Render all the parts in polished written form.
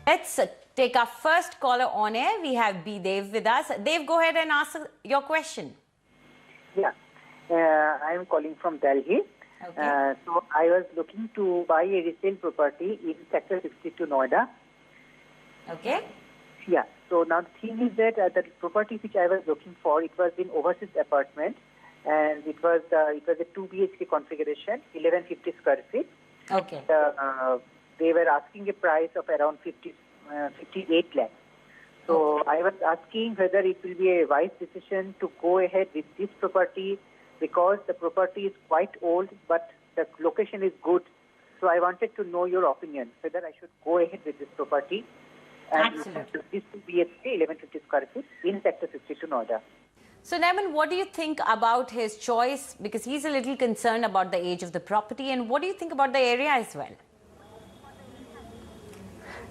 Let's take our first caller on air. We have B. Dev with us. Dev, go ahead and ask your question. Yeah, I am calling from Delhi. Okay. So I was looking to buy a resale property in Sector 62 Noida. Okay. Yeah. So now the thing is that the property which I was looking for, it was in overseas apartment, and it was a 2 BHK configuration, 1150 square feet. Okay. They were asking a price of around 58 lakhs. So I was asking whether it will be a wise decision to go ahead with this property, because the property is quite old, but the location is good. So I wanted to know your opinion, whether I should go ahead with this property. And Absolutely. this 2 BHK, 1150 square feet in Sector 62 Noida. So, Naiman, what do you think about his choice? Because he's a little concerned about the age of the property. And what do you think about the area as well?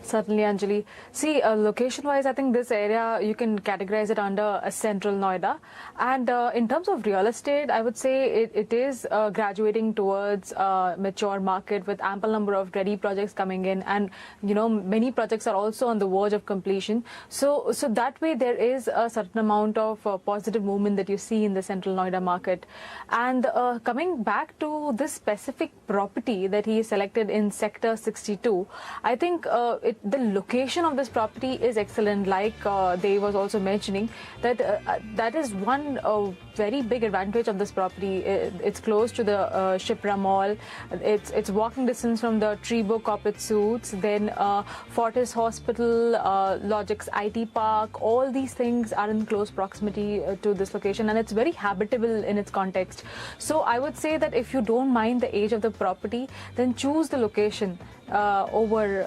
Certainly, Anjali. See, location-wise, I think this area, you can categorize it under a central Noida. And in terms of real estate, I would say it is graduating towards a mature market with ample number of ready projects coming in. And, you know, many projects are also on the verge of completion. So that way, there is a certain amount of positive movement that you see in the central Noida market. And coming back to this specific property that he selected in Sector 62, I think the location of this property is excellent. Like Dave was also mentioning, that that is one very big advantage of this property. It's close to the Shipra Mall. It's walking distance from the Trebo Corporate Suites, then Fortis Hospital, Logix IT Park. All these things are in close proximity to this location, and it's very habitable in its context. So I would say that if you don't mind the age of the property, then choose the location over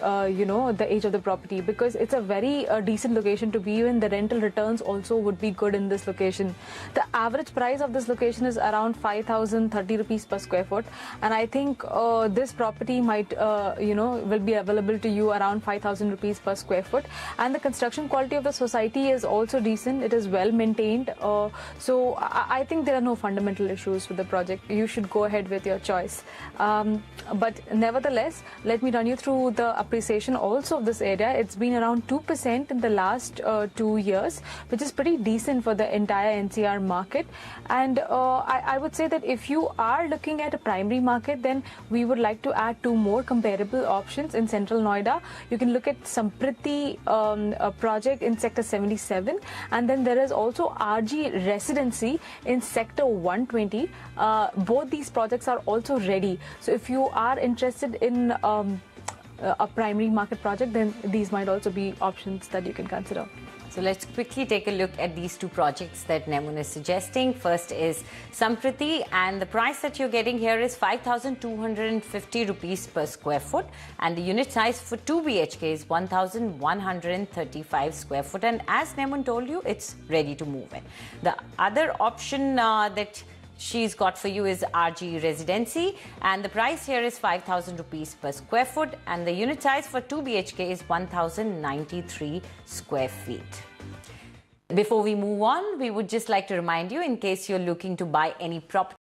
the age of the property, because it's a very decent location to be in. The rental returns also would be good in this location. The average price of this location is around 5,030 rupees per square foot, and I think this property might will be available to you around 5,000 rupees per square foot. And the construction quality of the society is also decent. It is well maintained, so I think there are no fundamental issues with the project. You should go ahead with your choice, but nevertheless, let me run you through the appreciation also of this area. It's been around 2% in the last 2 years, which is pretty decent for the entire NCR market. And I would say that if you are looking at a primary market, then we would like to add 2 more comparable options in central Noida. You can look at Sampriti project in Sector 77, and then there is also RG Residency in Sector 120. Both these projects are also ready. So if you are interested in a primary market project, then these might also be options that you can consider. So let's quickly take a look at these 2 projects that Naiman is suggesting. First is Sampriti, and the price that you're getting here is 5,250 rupees per square foot, and the unit size for 2 BHK is 1,135 square foot. And as Naiman told you, it's ready to move in. The other option that she's got for you is RG Residency, and the price here is 5,000 rupees per square foot, and the unit size for 2 BHK is 1,093 square feet. Before we move on, we would just like to remind you, in case you're looking to buy any property